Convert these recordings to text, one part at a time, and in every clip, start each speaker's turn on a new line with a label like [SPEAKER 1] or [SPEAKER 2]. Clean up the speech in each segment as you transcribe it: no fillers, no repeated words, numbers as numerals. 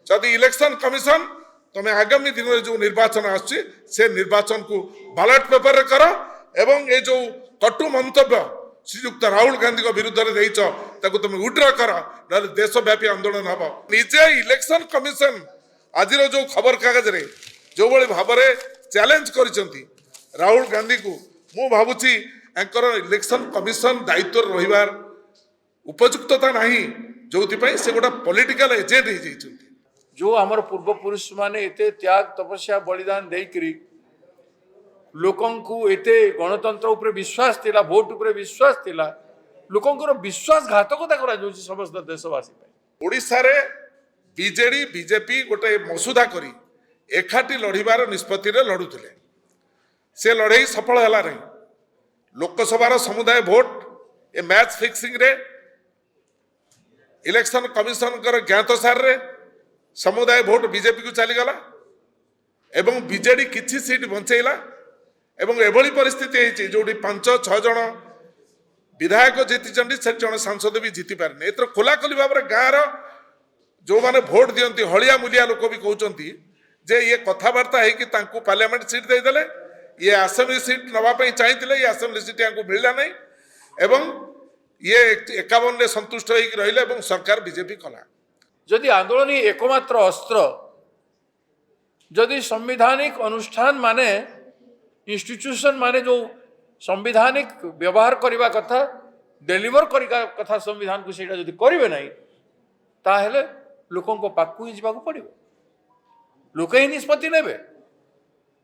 [SPEAKER 1] जदि election commission तुम आगामी दिन में जो निर्वाचन आसुची से निर्वाचन को बैलेट पेपर कर एवं ये जो कटु मंतव्य श्रीयुक्त राहुल गांधी विरुद्ध में तुम विड्र कर ना देशव्यापी आंदोलन हम निजे इलेक्शन कमिशन आज जो खबर कागज रे जो भाई भाव में चैलेंज कर राहुल गांधी को मु भावुची इलेक्शन कमिशन दायित्व रहिबार उपयुक्तता नहीं जो से गोटे पॉलिटिकल एजेंट हो जाइछन्ति।
[SPEAKER 2] जो आमर पूर्वपुरुष माने एते त्याग तपस्या बलिदान देकरी लोकंकु एते गणतंत्र उपरे विश्वास थिला वोट उपरे विश्वास थिला लोकंकर विश्वासघातकता करा जाउछि समस्त देशवासी पे।
[SPEAKER 1] ओडिसा रे बीजेडी बीजेपी गोटे मसुदा करी एकाठी लड़िबार निष्पत्ति रे लड़ुथिले से लड़ाई सफल हैला नहीं। लोकसभा समुदाय भोट ए मैच फिक्सिंग रे इलेक्शन कमिशन कर ज्ञातसार रे समुदाय भोट बीजेपी को चलीगला एवं बीजेडी किछि सीट बंचैला एवं एभली परिस्थिति है जो 5-6 जन विधायक जीति से जन सांसद भी जीति पारे एथर खोलाखोली भाव में गाँव जो माने भोट दियंती हलिया मुलिया लोक भी कहते जे ये कथबार्ता है पार्लियामेंट सीट देदेले ये आसेम्बली सीट नवाई चाहिए ये आसेम्बली सीट यहाँ मिलला नहीं एवं ये 51 रे संतुष्ट होकर रहिले सरकार बीजेपी कला।
[SPEAKER 2] जदि आंदोलन ही एकमात्र अस्त्र जदि संवैधानिक अनुष्ठान माने इंस्टीट्यूशन माने जो संवैधानिक व्यवहार करने कथा डेलीवर करने कथा संविधान को सेटा जदि करिवे नहीं ताहेले लोकों को पाकु ही जावाक पड़िबो लोके ही निष्पत्ति नेबे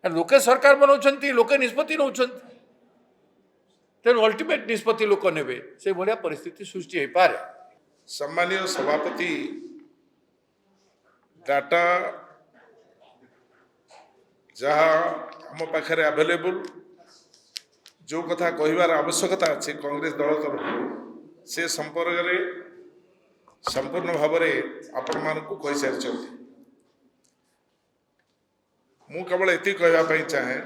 [SPEAKER 2] लोके सरकार बनाउछन्ती लोके निष्पत्ति नउछन्ती तेणु अल्टीमेट निष्पत्ति लोक नेबे से भलिया परिस्थिति सृष्टि हो पारे।
[SPEAKER 1] सम्मानीय सभापति डाटा जहाँ आम पाखे अवेलेबल जो कथा कहिबार आवश्यकता अच्छे कांग्रेस दल तरफ से संपर्क में संपूर्ण भाव में आपण मानक कही सारी मु केवल एति कहवाई चाहे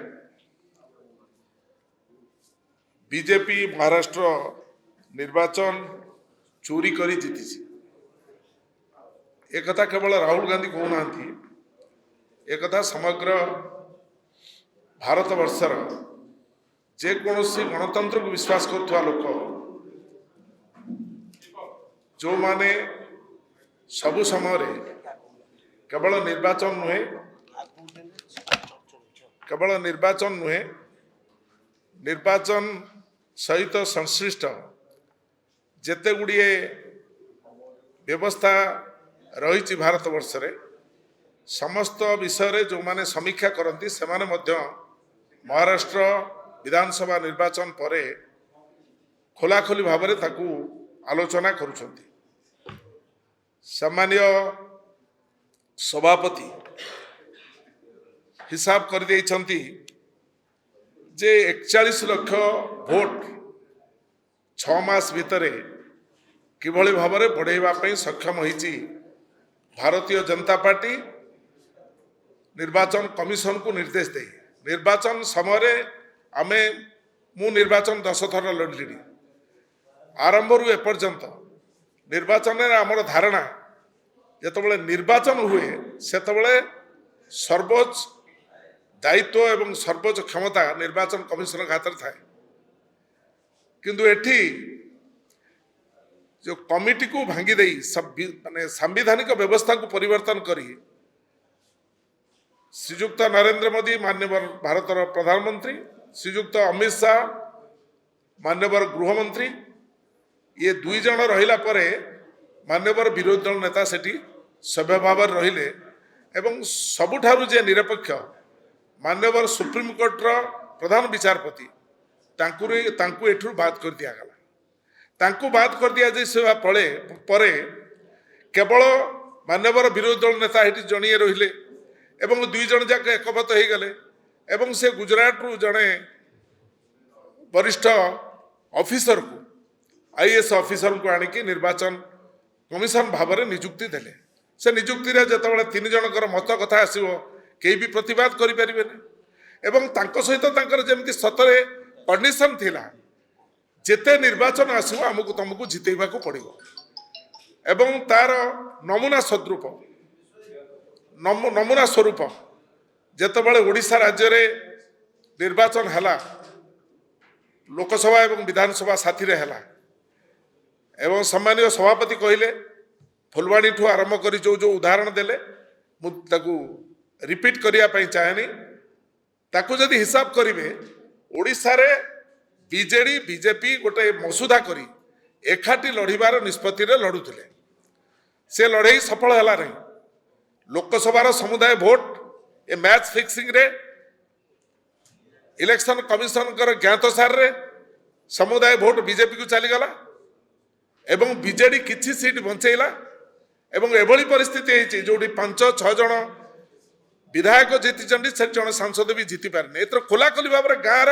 [SPEAKER 1] बीजेपी महाराष्ट्र निर्वाचन चोरी करी जीति एक कथा केवल राहुल गांधी कहना एक कथा समग्र भारत वर्षर जेकोसी गणतंत्र को विश्वास करुवा लोक जो माने सबु समय केवल निर्वाचन नुहे निर्वाचन सहित संश्लिष्ट जेते गुड़िए व्यवस्था रही भारत वर्ष रे समस्त विषय जो माने समीक्षा करती से माने मध्य महाराष्ट्र विधानसभा निर्वाचन पर खोलाखोली भाव में ताकू आलोचना करुछंती। सम्मानीय सभापति हिसाब कर देइछंती जे 41 लाख भोट 6 मास भितर किभली भाव में बढ़ेवा सक्षम होइछि भारतीय जनता पार्टी निर्वाचन कमिशन को निर्देश दे निर्वाचन समय आमे मु निर्वाचन 10 थर लड़ली आरंभ रु एपर्यंत निर्वाचन आमर धारणा जिते निर्वाचन हुए सेतबले सर्वोच्च दायित्व एवं सर्वोच्च क्षमता निर्वाचन कमिशन हाथ में थाए किंतु एठी जो कमिटी को भांगी दे माने सांविधानिक व्यवस्था को परिवर्तन करी श्रीयुक्त नरेंद्र मोदी माननीय भारत प्रधानमंत्री श्रीयुक्त अमित शाह माननीय गृहमंत्री ये 2 जन रहिला परे माननीय विरोधी दल नेता सेठी सभ्य भाव रहिले एवं सबुठारु जे निरपेक्ष माननीय सुप्रीम कोर्टर प्रधान विचारपति तांकु एठु बात कर दिया गला तांकु बात कर दिया जे परे केवल माननीय विरोधी दल नेता हेटी जणिए रहिले एवं 2 जन जाक एकमत हो गले एवं से गुजरात रु जड़े वरिष्ठ ऑफिसर को आईएएस ऑफिसर को आनिकी निर्वाचन कमिशन भाव में निजुक्ति देले से निजुक्ति जिते 3 जनकर मत कथा आसो कई भी प्रतिवाद करें एवं तांको सहित जमी सतरे कंडीशन थिला जेते निर्वाचन आसो आमको तुमको जितेबा को पड़ो एवं तार नमूना सद्रूप ନମୁନା ସ୍ୱରୂପ ଯେତେବେଳେ ଓଡ଼ିଶା ରାଜ୍ୟରେ ନିର୍ବାଚନ ହେଲା, ଲୋକସଭା ଏବଂ ବିଧାନସଭା ସାଥିରେ ହେଲା, ଏବଂ ସମ୍ମାନୀୟ ସଭାପତି କହିଲେ ଫୁଲବାଣୀଠୁ ଆରମ୍ଭ କରି ଯେଉଁ ଉଦାହରଣ ଦେଲେ ମୁଁ ତାକୁ ରିପିଟ୍ କରିବା ପାଇଁ ଚାହେଁନି। ତାକୁ ଯଦି ହିସାବ କରିବେ, ଓଡ଼ିଶାରେ ବିଜେଡି ବିଜେପି ଗୋଟେ ମସୁଧା କରି ଏକାଠି ଲଢ଼ିବାର ନିଷ୍ପତ୍ତିରେ ଲଢ଼ୁଥିଲେ। ସେ ଲଢ଼େଇ ସଫଳ ହେଲା ନାହିଁ। ଲୋକସଭାର ସମୁଦାୟ ଭୋଟ ଏ ମ୍ୟାଚ୍ ଫିକ୍ସିଂରେ, ଇଲେକ୍ସନ କମିଶନଙ୍କର ଜ୍ଞାତସାରରେ ସମୁଦାୟ ଭୋଟ ବିଜେପିକୁ ଚାଲିଗଲା ଏବଂ ବିଜେଡି କିଛି ସିଟ୍ ବଞ୍ଚେଇଲା ଏବଂ ଏଭଳି ପରିସ୍ଥିତି ହେଇଛି ଯେଉଁଠି 5-6 ଜଣ ବିଧାୟକ ଜିତିଛନ୍ତି, ସେ ଜଣେ ସାଂସଦ ବି ଜିତି ପାରିନି। ଏଥିର ଖୋଲାଖୋଲି ଭାବରେ ଗାଁର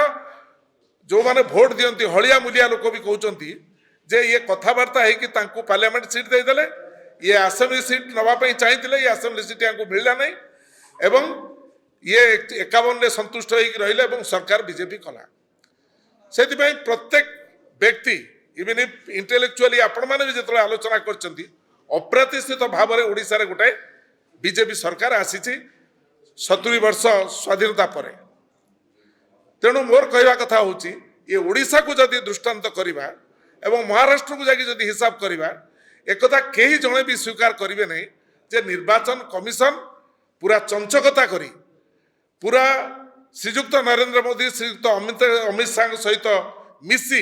[SPEAKER 1] ଯେଉଁମାନେ ଭୋଟ ଦିଅନ୍ତି ହଳିଆ ମୂଲିଆ ଲୋକ ବି କହୁଛନ୍ତି ଯେ ଇଏ କଥାବାର୍ତ୍ତା ହେଇକି ତାଙ୍କୁ ପାର୍ଲାମେଣ୍ଟ ସିଟ୍ ଦେଇଦେଲେ, ଇଏ ଆସେମ୍ବଲି ସିଟ୍ ନେବା ପାଇଁ ଚାହିଁଥିଲେ, ଇଏ ଆସେମ୍ବଲି ସିଟ୍ ୟାଙ୍କୁ ମିଳିଲା ନାହିଁ ଏବଂ ଇଏ 51ରେ ସନ୍ତୁଷ୍ଟ ହେଇକି ରହିଲେ ଏବଂ ସରକାର ବିଜେପି କଲା। ସେଥିପାଇଁ ପ୍ରତ୍ୟେକ ବ୍ୟକ୍ତି ଇଭିନ୍ ଇଣ୍ଟେଲେକ୍ଚୁଆଲି ଆପଣମାନେ ବି ଯେତେବେଳେ ଆଲୋଚନା କରିଛନ୍ତି, ଅପ୍ରତିଷ୍ଠିତ ଭାବରେ ଓଡ଼ିଶାରେ ଗୋଟାଏ ବିଜେପି ସରକାର ଆସିଛି 70 ବର୍ଷ ସ୍ୱାଧୀନତା ପରେ। ତେଣୁ ମୋର କହିବା କଥା ହେଉଛି, ଏ ଓଡ଼ିଶାକୁ ଯଦି ଦୃଷ୍ଟାନ୍ତ କରିବା ଏବଂ ମହାରାଷ୍ଟ୍ରକୁ ଯାଇକି ଯଦି ହିସାବ କରିବା, ଏକଥା କେହି ଜଣେ ବି ସ୍ୱୀକାର କରିବେ ନାହିଁ ଯେ ନିର୍ବାଚନ କମିଶନ ପୁରା ଚଞ୍ଚକତା କରି, ପୁରା ଶ୍ରୀଯୁକ୍ତ ନରେନ୍ଦ୍ର ମୋଦି ଶ୍ରୀଯୁକ୍ତ ଅମିତ ଶାହାଙ୍କ ସହିତ ମିଶି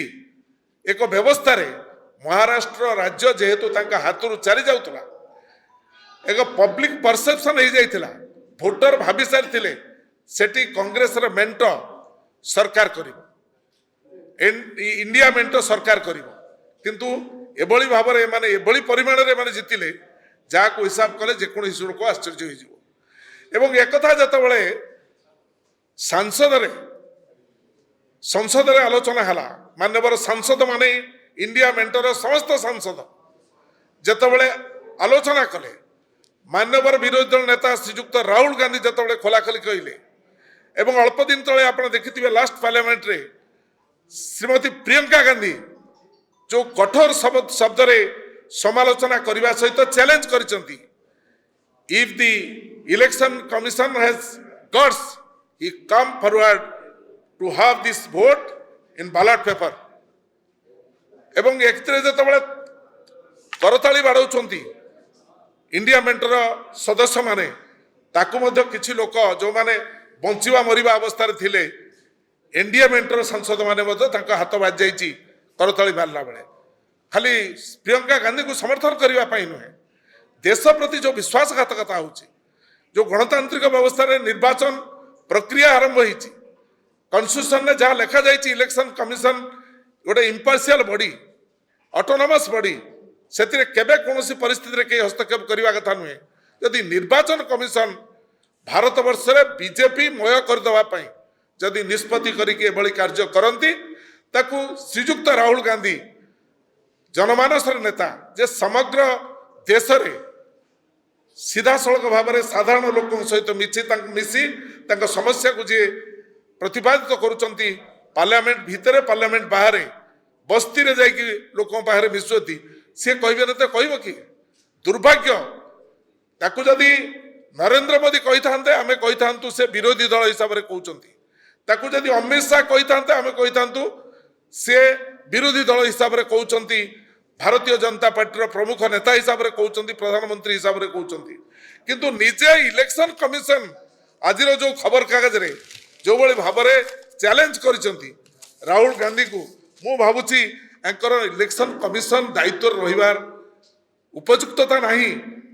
[SPEAKER 1] ଏକ ବ୍ୟବସ୍ଥାରେ ମହାରାଷ୍ଟ୍ର ରାଜ୍ୟ ଯେହେତୁ ତାଙ୍କ ହାତରୁ ଚାଲି ଯାଉଥିଲା, ଏକ ପବ୍ଲିକ ପରସେପସନ୍ ହେଇଯାଇଥିଲା, ଭୋଟର ଭାବି ସାରିଥିଲେ ସେଠି କଂଗ୍ରେସର ମେଣ୍ଟ ସରକାର କରିବ, ଇଣ୍ଡିଆ ମେଣ୍ଟ ସରକାର କରିବ। କିନ୍ତୁ ଏଭଳି ଭାବରେ ଏମାନେ ଏଭଳି ପରିମାଣରେ ଏମାନେ ଜିତିଲେ, ଯାହାକୁ ହିସାବ କଲେ ଯେକୌଣସି ଲୋକ ଆଶ୍ଚର୍ଯ୍ୟ ହୋଇଯିବ। ଏବଂ ଏକଥା ଯେତେବେଳେ ସଂସଦରେ ଆଲୋଚନା ହେଲା, ମାନ୍ୟବର ସାଂସଦ ମାନେ ଇଣ୍ଡିଆ ମେଣ୍ଟର ସମସ୍ତ ସାଂସଦ ଯେତେବେଳେ ଆଲୋଚନା କଲେ, ମାନ୍ୟବର ବିରୋଧୀ ଦଳ ନେତା ଶ୍ରୀଯୁକ୍ତ ରାହୁଲ ଗାନ୍ଧୀ ଯେତେବେଳେ ଖୋଲାଖୋଲି କହିଲେ ଏବଂ ଅଳ୍ପ ଦିନ ତଳେ ଆପଣ ଦେଖିଥିବେ ଲାଷ୍ଟ ପାର୍ଲାମେଣ୍ଟରେ ଶ୍ରୀମତୀ ପ୍ରିୟଙ୍କା ଗାନ୍ଧୀ ଯେଉଁ କଠୋର ଶବ୍ଦରେ ସମାଲୋଚନା କରିବା ସହିତ ଚ୍ୟାଲେଞ୍ଜ କରିଛନ୍ତି, if the election commission has guts he come forward to have this vote in ballot paper. ଏବଂ ଏଥିରେ ଯେତେବେଳେ କରତାଳି ବାଡ଼ଉଛନ୍ତି ଇଣ୍ଡିଆ ମେଣ୍ଟର ସଦସ୍ୟମାନେ, ତାକୁ ମଧ୍ୟ କିଛି ଲୋକ ଯେଉଁମାନେ ବଞ୍ଚିବା ମରିବା ଅବସ୍ଥାରେ ଥିଲେ, ଏନ୍ଡିଏ ମେଣ୍ଟର ସାଂସଦମାନେ ମଧ୍ୟ ତାଙ୍କ ହାତ ବାଜି ଯାଇଛି କରତାଳି ମାରିଲା ବେଳେ। ଖାଲି ପ୍ରିୟଙ୍କା ଗାନ୍ଧୀଙ୍କୁ ସମର୍ଥନ କରିବା ପାଇଁ ନୁହେଁ, ଦେଶ ପ୍ରତି ଯେଉଁ ବିଶ୍ୱାସଘାତକତା ହେଉଛି, ଯେଉଁ ଗଣତାନ୍ତ୍ରିକ ବ୍ୟବସ୍ଥାରେ ନିର୍ବାଚନ ପ୍ରକ୍ରିୟା ଆରମ୍ଭ ହେଇଛି, କନଷ୍ଟିଟ୍ୟୁସନରେ ଯାହା ଲେଖାଯାଇଛି ଇଲେକ୍ସନ କମିଶନ ଗୋଟେ ଇମ୍ପାର୍ସିଆଲ ବଡି, ଅଟୋନମସ୍ ବଡି, ସେଥିରେ କେବେ କୌଣସି ପରିସ୍ଥିତିରେ କେହି ହସ୍ତକ୍ଷେପ କରିବା କଥା ନୁହେଁ। ଯଦି ନିର୍ବାଚନ କମିଶନ ଭାରତବର୍ଷରେ ବିଜେପି ମୟ କରିଦେବା ପାଇଁ ଯଦି ନିଷ୍ପତ୍ତି କରିକି ଏଭଳି କାର୍ଯ୍ୟ କରନ୍ତି, ତାକୁ ଶ୍ରୀଯୁକ୍ତ ରାହୁଲ ଗାନ୍ଧୀ ଜନମାନସର ନେତା, ଯେ ସମଗ୍ର ଦେଶରେ ସିଧାସଳଖ ଭାବରେ ସାଧାରଣ ଲୋକଙ୍କ ସହିତ ମିଶି ତାଙ୍କ ସମସ୍ୟାକୁ ଯିଏ ପ୍ରତିପାଦିତ କରୁଛନ୍ତି, ପାର୍ଲାମେଣ୍ଟ ଭିତରେ ପାର୍ଲାମେଣ୍ଟ ବାହାରେ ବସ୍ତିରେ ଯାଇକି ଲୋକଙ୍କ ପାଖରେ ମିଶୁଛନ୍ତି, ସିଏ କହିବେ ନା ତ କହିବ କି? ଦୁର୍ଭାଗ୍ୟ। ତାକୁ ଯଦି ନରେନ୍ଦ୍ର ମୋଦି କହିଥାନ୍ତେ ଆମେ କହିଥାନ୍ତୁ ସେ ବିରୋଧୀ ଦଳ ହିସାବରେ କହୁଛନ୍ତି, ତାକୁ ଯଦି ଅମିତ ଶାହା କହିଥାନ୍ତେ ଆମେ କହିଥାନ୍ତୁ ସେ ବିରୋଧୀ ଦଳ ହିସାବରେ କହୁଛନ୍ତି, ଭାରତୀୟ ଜନତା ପାର୍ଟିର ପ୍ରମୁଖ ନେତା ହିସାବରେ କହୁଛନ୍ତି, ପ୍ରଧାନମନ୍ତ୍ରୀ ହିସାବରେ କହୁଛନ୍ତି। କିନ୍ତୁ ନିଜେ ଇଲେକ୍ସନ କମିଶନ ଆଜିର ଯେଉଁ ଖବରକାଗଜରେ ଯେଉଁଭଳି ଭାବରେ ଚ୍ୟାଲେଞ୍ଜ କରିଛନ୍ତି ରାହୁଲ ଗାନ୍ଧୀକୁ, ମୁଁ ଭାବୁଛି ୟାଙ୍କର ଇଲେକ୍ସନ କମିଶନ ଦାୟିତ୍ୱରେ ରହିବାର ଉପଯୁକ୍ତତା ନାହିଁ,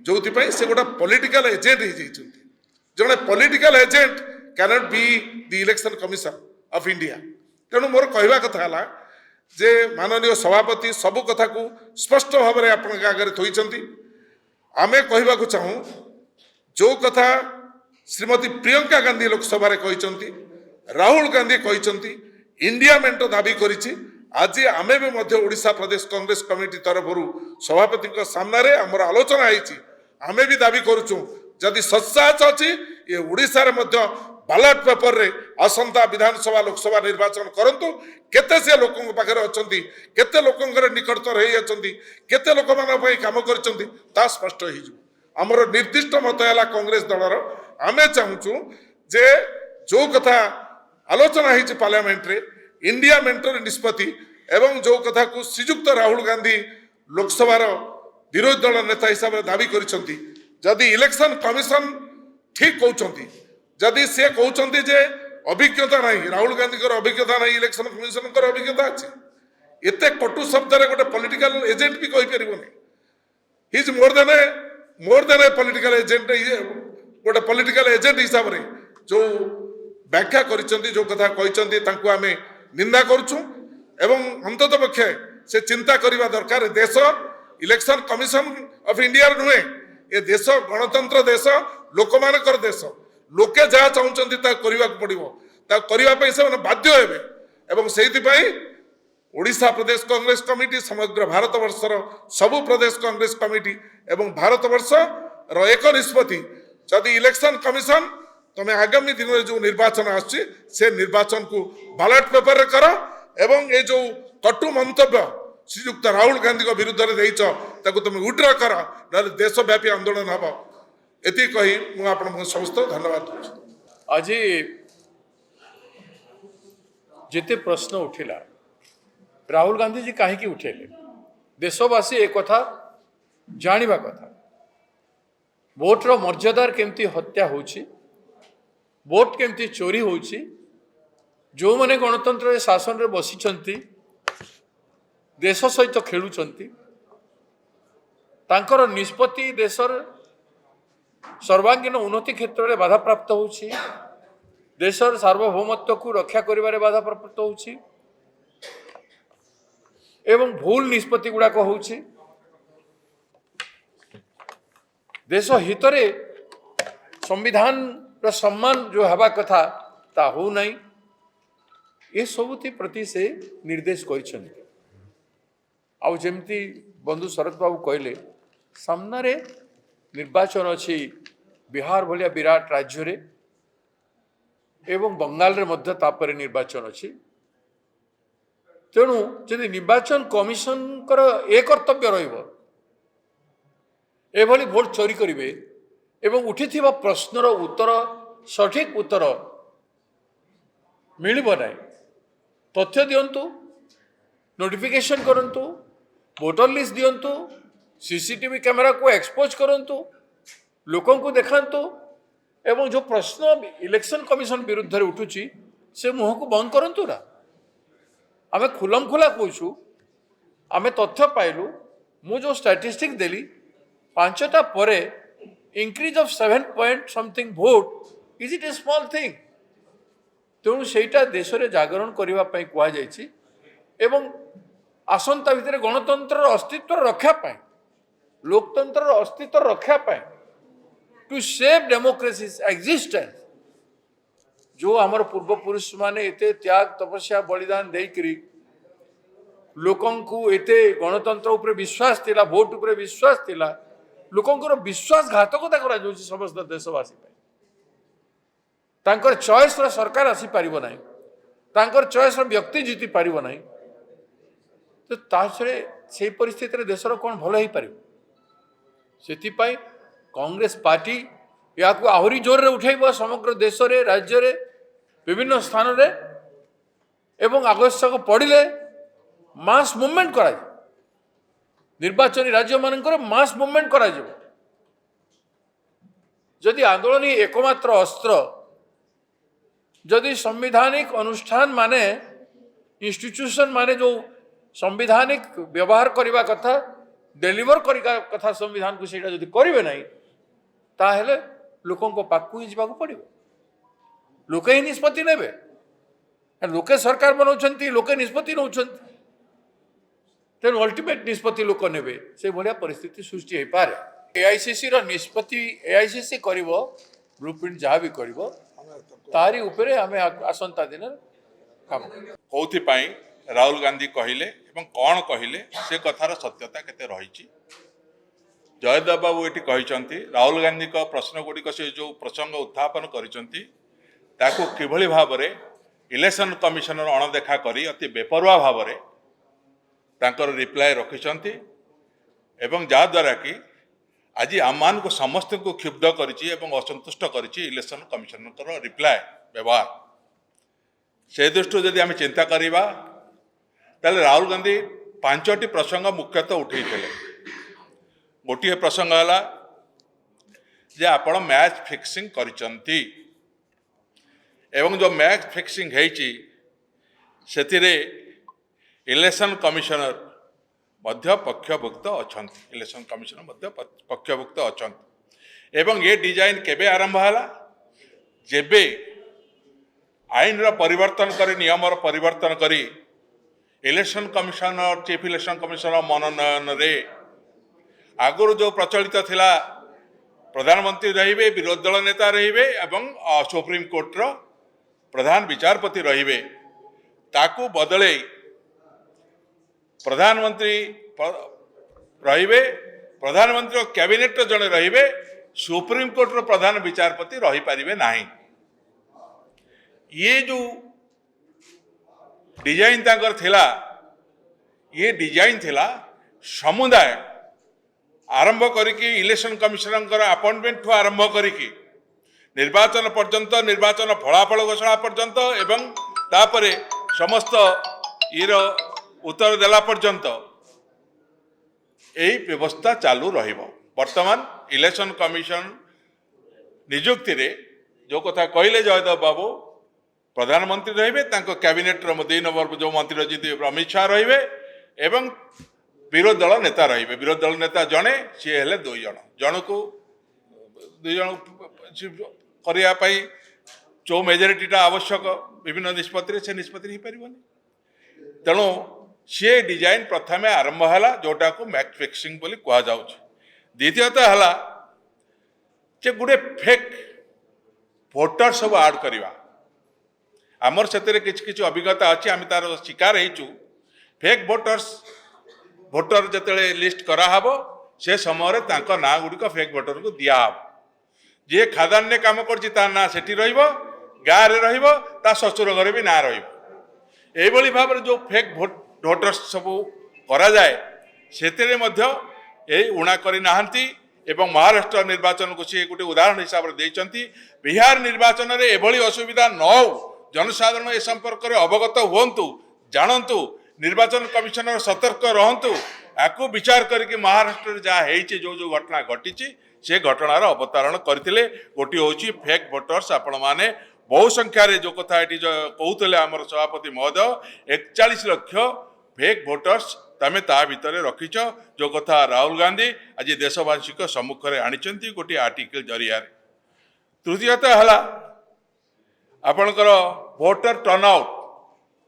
[SPEAKER 1] ଯେଉଁଥିପାଇଁ ସେ ଗୋଟେ ପଲିଟିକାଲ ଏଜେଣ୍ଟ ହେଇଯାଇଛନ୍ତି। ଜଣେ political agent can't B the election commission of India. ତେଣୁ ମୋର କହିବା କଥା ହେଲା ଯେ ମାନନୀୟ ସଭାପତି ସବୁ କଥାକୁ ସ୍ପଷ୍ଟ ଭାବରେ ଆପଣଙ୍କ ଆଗରେ ଥୋଇଛନ୍ତି। ଆମେ କହିବାକୁ ଚାହୁଁ, ଯେଉଁ କଥା ଶ୍ରୀମତୀ ପ୍ରିୟଙ୍କା ଗାନ୍ଧୀ ଲୋକସଭାରେ କହିଛନ୍ତି, ରାହୁଲ ଗାନ୍ଧୀ କହିଛନ୍ତି, ଇଣ୍ଡିଆ ମେଣ୍ଟ ଦାବି କରିଛି, ଆଜି ଆମେ ବି ମଧ୍ୟ ଓଡ଼ିଶା ପ୍ରଦେଶ କଂଗ୍ରେସ କମିଟି ତରଫରୁ ସଭାପତିଙ୍କ ସାମ୍ନାରେ ଆମର ଆଲୋଚନା ହେଇଛି। ଆମେ ବି ଦାବି କରୁଛୁ, ଯଦି ସତ୍ସାହସ ଅଛି ଏ ଓଡ଼ିଶାରେ ମଧ୍ୟ ବାଲଟ ପେପରରେ ଆସନ୍ତା ବିଧାନସଭା ଲୋକସଭା ନିର୍ବାଚନ କରନ୍ତୁ। କେତେ ସେ ଲୋକଙ୍କ ପାଖରେ ଅଛନ୍ତି, କେତେ ଲୋକଙ୍କର ନିକଟତର ହେଇ ଅଛନ୍ତି, କେତେ ଲୋକମାନଙ୍କ ପାଇଁ କାମ କରିଛନ୍ତି, ତାହା ସ୍ପଷ୍ଟ ହେଇଯିବ। आमर निर्दिष्ट मत है कांग्रेस दलर आमे चाहूँ जे जो कथा आलोचना होती पार्लियामेंट रे इंडिया मेंटर निष्पत्ति एवं जो कथा को श्रीजुक्त राहुल गांधी लोकसभार विरोधी दल नेता हिसाब से दाबी करिसेंती जदि इलेक्शन कमिशन ठीक कहउछंती जदि से कहउछंती जे अभिज्ञता नहीं राहुल गांधी अभिज्ञता नहीं इलेक्शन कमिशन अभिज्ञता अच्छी एते कटु शब्द रे गोटे पॉलिटिकल एजेंट भी कहि परिबोनी he is more than a political agent गोटे पॉलिटिकल एजेंट हिसाब रे जो व्याख्या करिसेंती जो कथा कहिसेंती तांको आमे निंदा करूछु एवं अंतत पक्षे से चिंता करबा दरकार देश इलेक्शन कमिशन ऑफ इंडिया नुहे ए देश गणतंत्र देश लोकमानकर देश लोके जहाँ चाहते ता करने पड़ो ता करने से बाध्य हेबे एवं से ओडिशा प्रदेश कांग्रेस कमिटी समग्र भारत वर्षर सबु प्रदेश कांग्रेस कमिटी एवं भारत वर्ष एक निष्पत्ति जदि इलेक्शन कमिशन तुम आगामी दिन में जो निर्वाचन आसुची से निर्वाचन को बैलेट पेपर रे कर एवं ये जो कटु मंतव्य श्रीयुक्त राहुल गांधी विरुद्ध में देच तुम विड्र कर ना देशव्यापी आंदोलन हम एति कही मुझे समस्त धन्यवाद दूँ
[SPEAKER 2] आज जिते प्रश्न उठिला राहुल गांधी जी कहीं उठेले देशवासी एक कथा जानिबा कथा वोटर मर्यादार केमती हत्या होची वोट केमती चोरी होची जो माने गणतंत्र शासन रे बसिचंती देश सहित खेलुचंती तांकर निष्पत्ति देशर सर्वांगीन उन्नति क्षेत्र में बाधा प्राप्त होची देशर सार्वभौमत्व को रक्षा करिबारे बाधा प्राप्त होची एवं भूल निष्पत्ति गुड़ाक होची देश हितरे संविधान रा सम्मान जो हवा कथा ता हो नहीं ये सबुति प्रति से निर्देश करिसेंती आउ जेमती बंधु शरद बाबू कहले सामना रे निर्वाचन अच्छी बिहार भाया विराट राज्य रे एवं बंगाल रे मध्य तापर निर्वाचन अच्छी तेणु जदि निर्वाचन कमिशन ए कर्तव्य रही भोट चोरी करेंगे एवं उठी प्रश्नर उत्तर सठिक उत्तर मिलिब ना तथ्य दिंतु नोटिफिकेशन करंतु वोटर लिस्ट दिंतु सीसीटीवी कैमेरा को एक्सपोज करंतु लोकों को देखांतु एवं जो प्रश्न इलेक्शन कमिशन विरुद्ध रे उठुची से मुह को बंद करंतु ना आमे खुलम खुला कहूँ आमे तथ्य पाइलु मु जो स्टैटिस्टिक देली 5टा परे increase of 7 point something vote is it A small thing तेणु सेटा देश रे जागरण करबा पई कुआ जायछि एवं आसंता भितर गणतंत्र अस्तित्व रक्षा पाए लोकतंत्र अस्तित्व रक्षा पाए टू सेव डेमोक्रेसी एक्जिस्टेंस जो आमर पूर्वपुरुष माने एते त्याग तपस्या बलिदान देकरी लोकों को एते गणतंत्र उपरे विश्वास थिला वोट उपरे विश्वास थिला लोकों विश्वासघातकता करा जाउछि समस्त देशवासी पे तांकर चॉइस रो सरकार आसी पारिबो नाही तांकर चॉइस रो व्यक्ति जीति पारिबो नाही तो ताछरे से परिस्थिति रे देशर कोन भलो ही पारिबो सेति पई कांग्रेस पार्टी या को आहुरी जोर रे उठेबो समग्र देश रे राज्य रे विभिन्न स्थान रे एवं आवश्यक पड़िले मास मूवमेंट करा निर्वाचन राज्य मानकर मास मूवमेंट करा जदि आंदोलन एकमात्र अस्त्र जदि संवैधानिक अनुष्ठान माने इंस्टीट्यूशन माने जो संवैधानिक व्यवहार करने कथा डेलीवर करने कथा संविधान को सेटा जदि करेंगे नहीं ताहले लोकों को पाकू ही जावाक पड़ो लोके ही निष्पत्ति नेबे लोके सरकार बनाउछंती लोके निष्पत्ति नउछंती तेणु अल्टीमेट निष्पत्ति लोक नेबे से भाया परिस्थिति सृष्टि हो पारे एआईसीसी रो निष्पत्ति एआईसीसी करिवो ब्लूप्रिंट जहाँ भी करिवो तारी उपरे आमे आसंता दिन काम
[SPEAKER 3] कौथि पाई राहुल गांधी कहले एवं कौन कहले से कथार सत्यता केते रही जयदेव बाबू ये कहते राहुल गांधी का प्रश्न गुड़िक से जो प्रसंग उत्थापन किभली भाव में इलेक्शन कमिशनर अणदेखा करी अति बेपरुआ भाव में रिप्लाय रखिंट एवं जहाद्वारा कि आज आम को समस्त को क्षुब्ध करिछि एवं असंतुष्ट करिछि इलेक्शन कमिशनर रिप्लाय व्यवहार से दृष्टि जदि आम चिंता करवा ताले राहुल गांधी 5टी प्रसंग मुख्यतः उठे गोटे प्रसंग है जे आपण मैच फिक्सिंग करिसंती एवं जो मैच फिक्सिंग है से इलेक्शन कमिशनर मध्य पक्षभुक्त अछंती इलेक्शन कमिशनर मध्य पक्षभुक्त अछंती एवं ये डिजाइन केबे आरंभ हला जेबे आईन रो परिवर्तन करी नियम रो परिवर्तन करी election commissioner chief election commissioner मनोनयन रे आगुर जो प्रचलित थिला प्रधानमंत्री रहिबे विरोधी दल नेता रहिबे एवं सुप्रीम कोर्ट रो प्रधान विचारपति रहिबे ताकू बदले प्रधानमंत्री रहिबे प्रधानमंत्री कैबिनेट जड़े रहिबे सुप्रीम कोर्ट रो प्रधान विचारपति रही पारिबे नाही ये जो डिजाइन तांकर थिला ये डिजाइन थिला समुदाय आरंभ करिकी इलेक्शन कमिशनर अपॉइंटमेंट ठू आरंभ करिकी निर्वाचन पर्यंत निर्वाचन फलाफल घोषणा पर्यंत एवं तापरे समस्त ईर उत्तर देला पर्यंत यही व्यवस्था चालू रहिबो। वर्तमान इलेक्शन कमिशन नियुक्ति रे जो कथा कहले जयदेव बाबू प्रधानमंत्री रहिबे तांको कैबिनेट रो 2 नंबर जो मंत्री रहिबे अमित शाह रहिबे एवं विरोधी दल नेता रहिबे विरोधी दल नेता जणे सी हेले 2 जण जनकू 2 जण करिया पई जो मेजोरिटीटा आवश्यक विभिन्न निष्पत्ति से निष्पत्ति हो पारिबनी तेणु सी डिजाइन प्रथम आरंभ है जोटा को मैच फिक्सिंग बोली कह जाउछ द्वितीयतः है जे गुडे फेक भोटर सब आड करवा आमर से किसी अभिज्ञता अच्छी आम तार शिकार हो फेक भोटर जिते लिस्ट कराहब से समय ना गुड़िक फेक भोटर को दिहब जी खादान ने काम कर ना सेठी गाँव में रा शशुर घर भी ना रही भाव में जो फेक भोटर सब करा जाए से उणा करना एवं महाराष्ट्र निर्वाचन को सी गोटे उदाहरण हिसाब से देइचंती बिहार निर्वाचन में एभली असुविधा न हो जनसाधारण ए संपर्क में अवगत हुंतु जानतु निर्वाचन कमिशनर सतर्क रहंतु आपको विचार करके महाराष्ट्र जहाँ जो जो घटना घटी से घटनार अवतारण करते गोटे हूँ फेक भोटर्स आपण मैंने बहु संख्यार जो कथा ये कहते आमर सभापति महोदय 41 लाख फेक भोटर्स तमें ता भितर रखिच जो कथा राहुल गांधी आज देशवासी सम्मुख में आनी गोटे आर्टिकल जरिया तृतीयतः है आपणकर भोटर टर्नआउट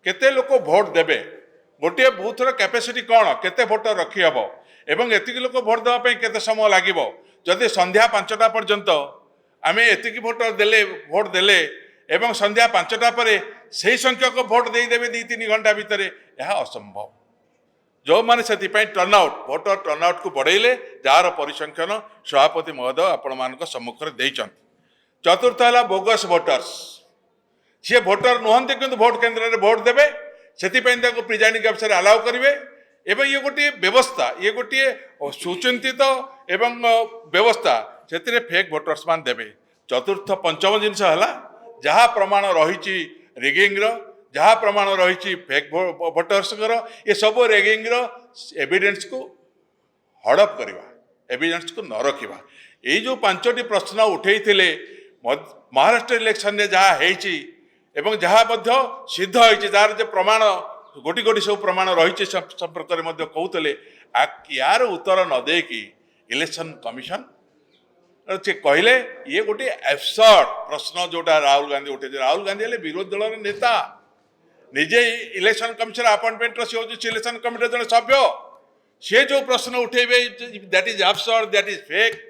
[SPEAKER 3] केते लोक भोट देबे गोटे बूथर कैपेसिटी कौन केते भोटर रखी हब एवं एतिकी लोक भोट देवाई केते समय लागिबो जदि संध्या 5टा पर्यंत आम एतिकी भोटर देले भोट देले एवं संध्या 5टा पर से संख्यक भोट देदेवे 2-3 घंटा भितर यह असंभव जो मैंने से टर्नआउट भोटर टर्नआउट को बढ़ेले जार परिसंख्यान सभापति महोदय आपण मान सम्मुख में देइचंती। चतुर्थ है बोगस भोटर्स सी भोटर नुहंती किंतु भोट केन्द्र में भोट देवे से प्रिजाइडिंग अफिसर अलाउ करेंगे एवं ये गोटे व्यवस्था ये गोटे सुचिंतित एवं व्यवस्था से फेक भोटर्स मान देवे। चतुर्थ पंचम जिनस है जहाँ प्रमाण रही रिगिंग जहाँ प्रमाण रही फेक भोटर्स ये सब रिगिंग एविडेंस को हड़प करवा एविडेंस को न रखा यही जो 5टी प्रश्न उठे महाराष्ट्र इलेक्शन में जहाँ है एवं जहाँ सिद्ध होती जार जो प्रमाण गोटी गोटी सब प्रमाण रही संपर्क में कहते यार उत्तर न देकी इलेक्शन कमिशन से कहले ये गोटे एब्सर्ड प्रश्न जोटा राहुल गांधी उठे राहुल गांधी हेले विरोधी दल नेता निजे इलेक्शन कमिशन अपॉइंटमेंट सी हूँ इलेक्शन कमिटी जन सभ्य सी जो प्रश्न उठेबे that is absurd that is fake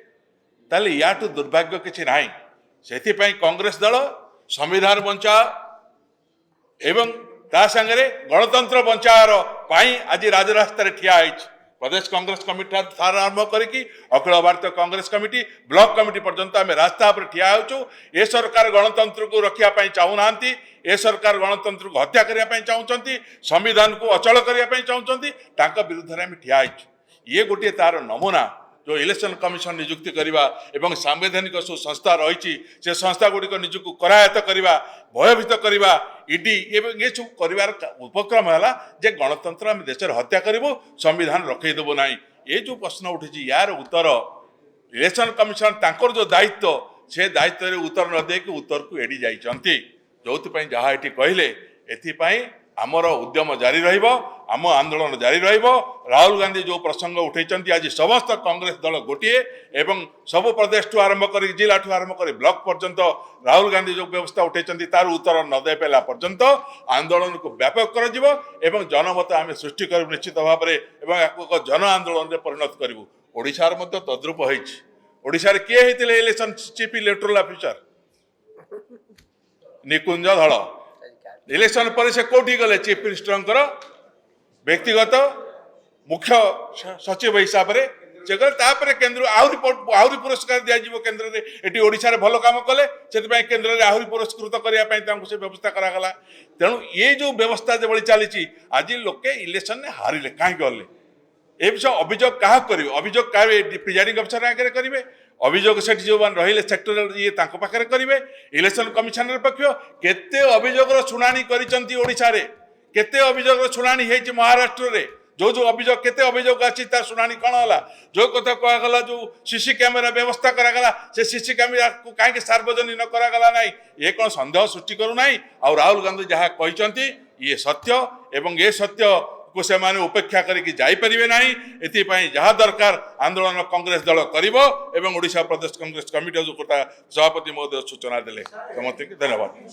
[SPEAKER 3] ताले याठू दुर्भाग्य किसी ना से कांग्रेस दल संविधान बंचा एवं ता संगे गणतंत्र बंचार आज राजरास्ता ठिया प्रदेश कांग्रेस कमिटी आरंभ करके Akhil Bharatiya Congress committee block committee पर्यंत आम रास्ता पर ठिया होचु ए सरकार गणतंत्र को रखा चाहूना ए सरकार गणतंत्र को हत्या करने चाहते संविधान को अचल करने चाहते विरुद्ध में ठिया ये गोटे तार नमूना जो इलेक्शन कमिशन नियुक्ति करवा एवं सांवैधानिक जो संस्था रही से संस्था गुड़िक निजुक करायत्त करवा भयभीत करवा ईडी ये सब कर उपक्रम है जे गणतंत्र आम देश हत्या करूँ संविधान रखईदेबू ना ये जो प्रश्न उठी यार उत्तर इलेक्शन कमिशन तांकर जो दायित्व से दायित्व उत्तर न दे उत्तर को एड़ी जाइछंती जो जहाँ ये कहले एथिपाई आमर उद्यम जारी रहिब आम आंदोलन जारी रहिब राहुल गांधी जो प्रसंग उठेइछंती आज समस्त कांग्रेस दल गोटे एवं सब प्रदेश ठू आरंभ कर जिला ठू आरंभ कर ब्लॉक पर्यंत राहुल गांधी जो व्यवस्था उठेइछंती तार उत्तर न दे पेला पर्यंत आंदोलन को व्यापक कर जिवो एवं जनमत आम सृष्टि करू निश्चित भाव में एवं एक जन आंदोलन में परिणत करूँ ओडिशार मध्य तद्रुप होइछि ओडिशार किए होइतिले इलेक्शन चीफ इलेक्टोरल ऑफिसर निकुंज धड़ इलेक्शन पर से कौटी गले चीफ मिनिस्टर व्यक्तिगत मुख्य सचिव हिसाब से गले केन्द्र आहरी पुरस्कार दिज्व केन्द्र में ये ओडिशा भल कम कले से केन्द्र में आहरी पुरस्कृत करने से व्यवस्था करागला तेणु ये जो व्यवस्था जो चली आज लोके इलेक्शन में हारिले कहीं गले ए विषय अभियोग क्या कर अभियोग क्या प्रिजाइडिंग अफिसर आगे करेंगे अभियोग से जो रही सेक्टर ये पाखे करेंगे इलेक्शन कमिशनर पक्ष केते अभियोग शुणाणी करें केते अभियोग शुणाणी है महाराष्ट्र रे जो जो अभियोग केते अभियोग अच्छी तार शुणाणी कौन है जो कथा कहगला जो सीसी कैमेरा व्यवस्था करागला से सीसी कैमेरा को कहीं सार्वजनिक न करागला ना ये कौन सन्देह सृष्टि करूना आ राहुल गांधी जहाँ कहते ये सत्य एवं ये सत्य को से माने उपेक्षा करके जाइपारे ना एपाई जहाँ दरकार आंदोलन कांग्रेस दल करिवो एवं ओडिशा प्रदेश कांग्रेस कमिटी जो सभापति महोदय सूचना देले समस्त धन्यवाद।